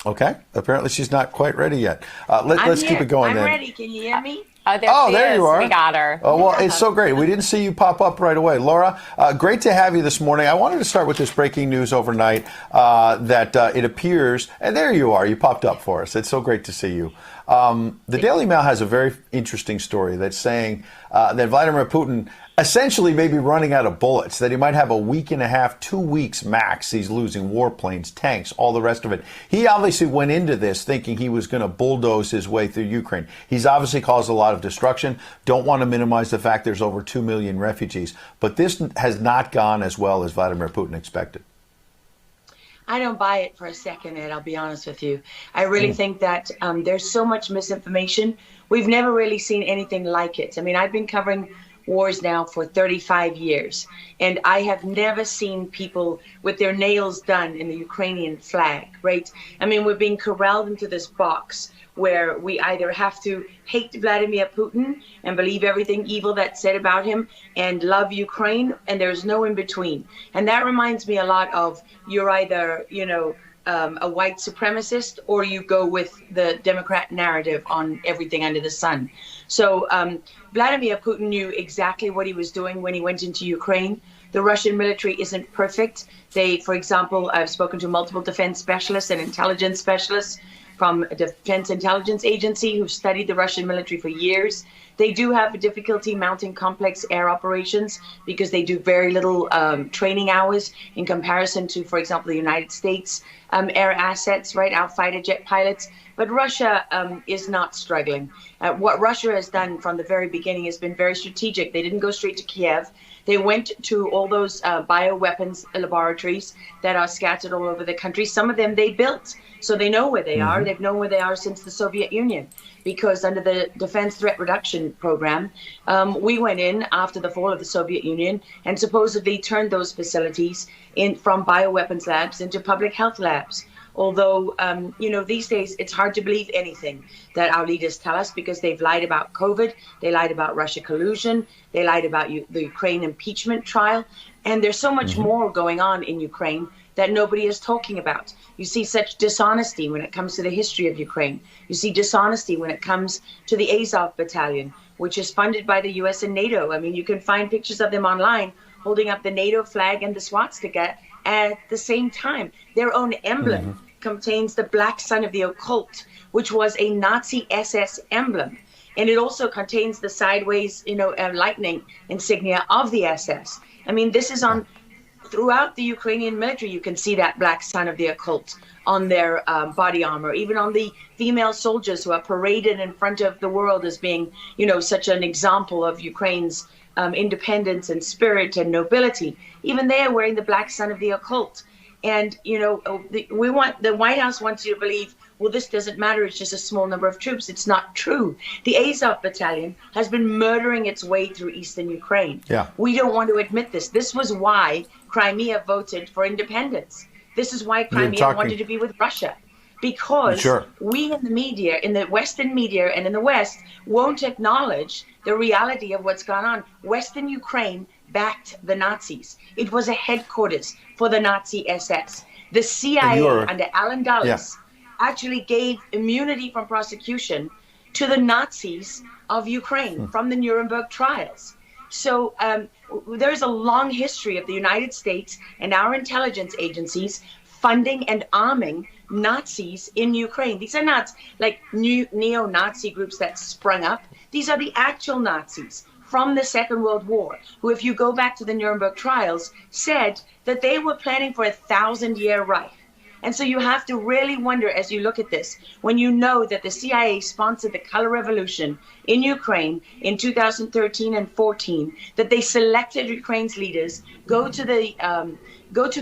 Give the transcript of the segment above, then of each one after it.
Okay. Apparently she's not quite ready yet. Let's keep it going then. I'm ready. Can you hear me? Oh, there you are. We got her. Oh, well, it's so great. We didn't see you pop up right away. Laura, great to have you this morning. I wanted to start with this breaking news overnight that it appears, and there you are. You popped up for us. It's so great to see you. The Daily Mail has a very interesting story that's saying that Vladimir Putin essentially may be running out of bullets, that he might have a week and a half, 2 weeks max. He's losing warplanes, tanks, all the rest of it. He obviously went into this thinking he was going to bulldoze his way through Ukraine. He's obviously caused a lot of destruction. Don't want to minimize the fact there's over 2 million refugees. But this has not gone as well as Vladimir Putin expected. I don't buy it for a second, Ed, I'll be honest with you. I really think that there's so much misinformation. We've never really seen anything like it. I mean, I've been covering wars now for 35 years, and I have never seen people with their nails done in the Ukrainian flag, right? I mean, we're being corralled into this box where we either have to hate Vladimir Putin and believe everything evil that's said about him and love Ukraine, and there's no in between. And that reminds me a lot of, you're either, a white supremacist, or you go with the Democrat narrative on everything under the sun. So Vladimir Putin knew exactly what he was doing when he went into Ukraine. The Russian military isn't perfect. They, for example, I've spoken to multiple defense specialists and intelligence specialists from a Defense Intelligence Agency who've studied the Russian military for years. They do have a difficulty mounting complex air operations because they do very little training hours in comparison to, for example, the United States air assets, right, our fighter jet pilots. But Russia is not struggling. What Russia has done from the very beginning has been very strategic. They didn't go straight to Kiev. They went to all those bioweapons laboratories that are scattered all over the country. Some of them they built, so they know where they are. They've known where they are since the Soviet Union, because under the Defense Threat Reduction Program, we went in after the fall of the Soviet Union and supposedly turned those facilities from bioweapons labs into public health labs. Although, these days it's hard to believe anything that our leaders tell us, because they've lied about COVID, they lied about Russia collusion, they lied about the Ukraine impeachment trial, and there's so much more going on in Ukraine that nobody is talking about. You see such dishonesty when it comes to the history of Ukraine. You see dishonesty when it comes to the Azov battalion, which is funded by the US and NATO. I mean, you can find pictures of them online holding up the NATO flag and the swastika at the same time. Their own emblem contains the black sun of the occult, which was a Nazi SS emblem. And it also contains the sideways, lightning insignia of the SS. I mean, this is on throughout the Ukrainian military. You can see that black sun of the occult on their body armor, even on the female soldiers who are paraded in front of the world as being, such an example of Ukraine's independence and spirit and nobility. Even they are wearing the black sun of the occult. And, the White House wants you to believe, well, this doesn't matter. It's just a small number of troops. It's not true. The Azov battalion has been murdering its way through eastern Ukraine. Yeah. We don't want to admit this. This was why Crimea voted for independence. This is why Crimea wanted to be with Russia. Because we in the media, in the Western media and in the West, won't acknowledge the reality of what's gone on. Western Ukraine backed the Nazis. It was a headquarters for the Nazi SS. The CIA under Alan Dulles actually gave immunity from prosecution to the Nazis of Ukraine from the Nuremberg trials. So there's a long history of the United States and our intelligence agencies funding and arming Nazis in Ukraine. These are not like new neo-Nazi groups that sprung up. These are the actual Nazis from the Second World War, who, if you go back to the Nuremberg trials, said that they were planning for a 1,000-year Reich. And so you have to really wonder, as you look at this, when you know that the CIA sponsored the color revolution in Ukraine in 2013 and 14, that they selected Ukraine's leaders, go to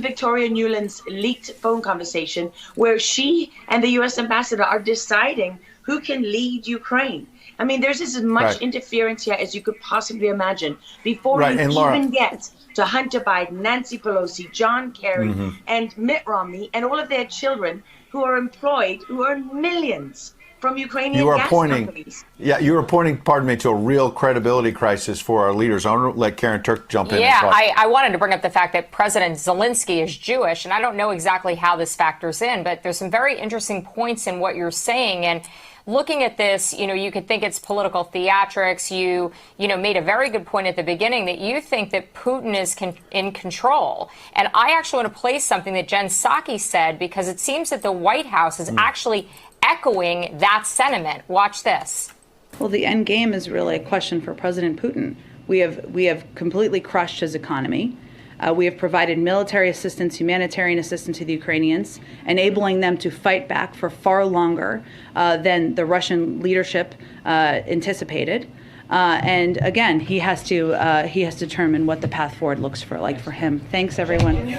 Victoria Nuland's leaked phone conversation where she and the US ambassador are deciding who can lead Ukraine. I mean, there's as much interference here as you could possibly imagine before you even get to Hunter Biden, Nancy Pelosi, John Kerry, and Mitt Romney, and all of their children who are employed, who earn millions from Ukrainian gas companies. Yeah, you were pointing, pardon me, to a real credibility crisis for our leaders. I want to let Karen Turk jump in. Yeah, I wanted to bring up the fact that President Zelensky is Jewish, and I don't know exactly how this factors in, but there's some very interesting points in what you're saying. And looking at this, you could think it's political theatrics. You made a very good point at the beginning that you think that Putin is in control. And I actually want to play something that Jen Psaki said, because it seems that the White House is actually echoing that sentiment. Watch this. Well, the end game is really a question for President Putin. We have completely crushed his economy. We have provided military assistance, humanitarian assistance to the Ukrainians, enabling them to fight back for far longer than the Russian leadership anticipated. And again, he has to determine what the path forward looks like for him. Thanks, everyone.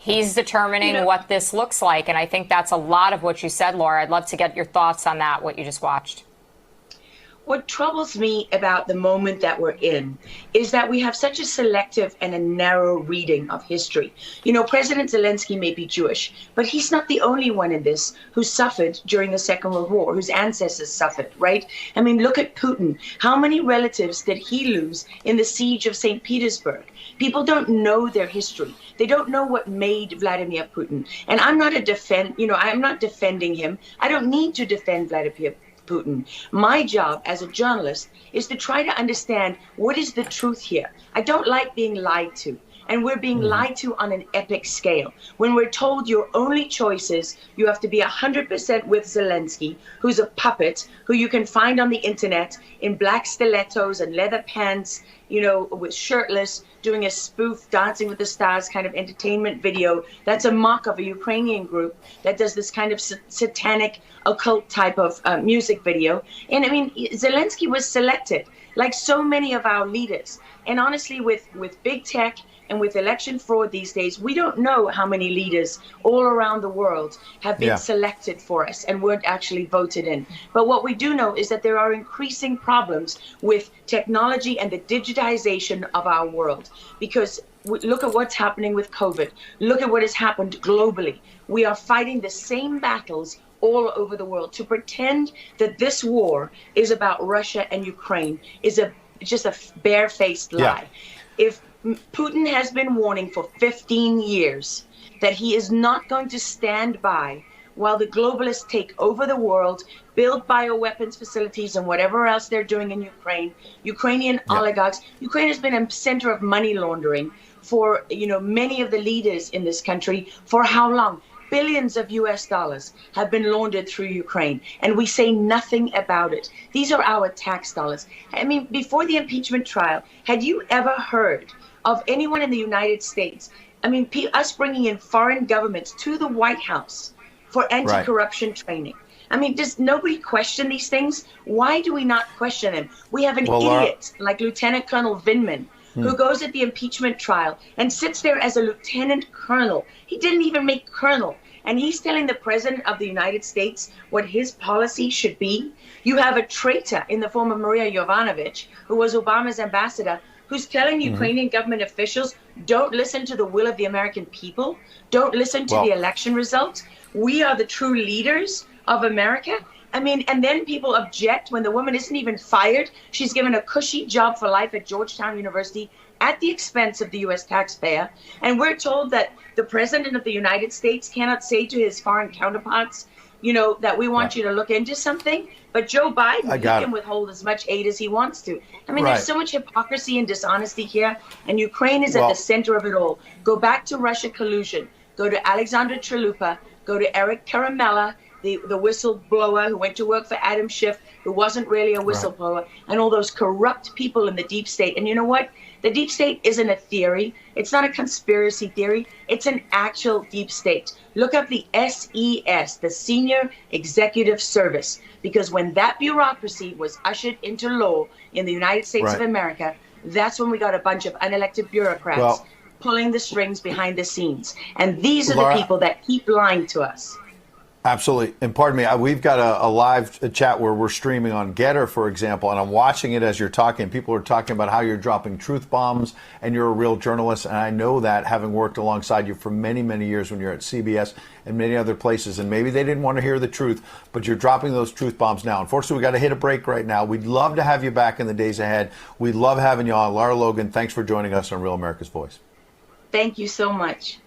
He's determining what this looks like, and I think that's a lot of what you said, Laura. I'd love to get your thoughts on that, what you just watched. What troubles me about the moment that we're in is that we have such a selective and a narrow reading of history. President Zelensky may be Jewish, but he's not the only one in this who suffered during the Second World War, whose ancestors suffered, right? I mean, look at Putin. How many relatives did he lose in the siege of St. Petersburg? People don't know their history. They don't know what made Vladimir Putin. And I'm not I'm not defending him. I don't need to defend Vladimir Putin. My job as a journalist is to try to understand what is the truth here. I don't like being lied to. And we're being lied to on an epic scale. When we're told your only choice is you have to be 100% with Zelensky, who's a puppet, who you can find on the internet in black stilettos and leather pants, with shirtless, doing a spoof Dancing with the Stars kind of entertainment video. That's a mock of a Ukrainian group that does this kind of satanic occult type of music video. And I mean, Zelensky was selected, like so many of our leaders. And honestly, with big tech and with election fraud these days, we don't know how many leaders all around the world have been selected for us and weren't actually voted in. But what we do know is that there are increasing problems with technology and the digitization of our world. Because look at what's happening with COVID. Look at what has happened globally. We are fighting the same battles all over the world. To pretend that this war is about Russia and Ukraine is just a barefaced lie. If Putin has been warning for 15 years that he is not going to stand by while the globalists take over the world, build bioweapons facilities and whatever else they're doing in Ukraine, Ukrainian oligarchs. Ukraine has been a center of money laundering for many of the leaders in this country. For how long? Billions of US dollars have been laundered through Ukraine, and we say nothing about it. These are our tax dollars. I mean, before the impeachment trial, had you ever heard of anyone in the United States, us bringing in foreign governments to the White House for anti-corruption training? I mean, does nobody question these things? Why do we not question them? We have an idiot like Lieutenant Colonel Vindman, who goes at the impeachment trial and sits there as a lieutenant colonel. He didn't even make colonel. And he's telling the president of the United States what his policy should be. You have a traitor in the form of Maria Yovanovitch, who was Obama's ambassador, who's telling Ukrainian government officials, don't listen to the will of the American people. Don't listen to the election results. We are the true leaders of America. I mean, and then people object when the woman isn't even fired. She's given a cushy job for life at Georgetown University at the expense of the U.S. taxpayer. And we're told that the president of the United States cannot say to his foreign counterparts, that we want you to look into something. But Joe Biden, he can withhold as much aid as he wants to. I mean, there's so much hypocrisy and dishonesty here. And Ukraine is at the center of it all. Go back to Russia collusion. Go to Alexandra Chalupa. Go to Eric Karamella, the whistleblower who went to work for Adam Schiff, who wasn't really a whistleblower, and all those corrupt people in the deep state. And you know what? The deep state isn't a theory. It's not a conspiracy theory. It's an actual deep state. Look up the SES, the Senior Executive Service, because when that bureaucracy was ushered into law in the United States of America, that's when we got a bunch of unelected bureaucrats pulling the strings behind the scenes. And these are the people that keep lying to us. Absolutely. And pardon me, we've got a live chat where we're streaming on Getter, for example, and I'm watching it as you're talking. People are talking about how you're dropping truth bombs and you're a real journalist. And I know that, having worked alongside you for many, many years when you're at CBS and many other places. And maybe they didn't want to hear the truth, but you're dropping those truth bombs now. Unfortunately, we got to hit a break right now. We'd love to have you back in the days ahead. We'd love having you on. Lara Logan, thanks for joining us on Real America's Voice. Thank you so much.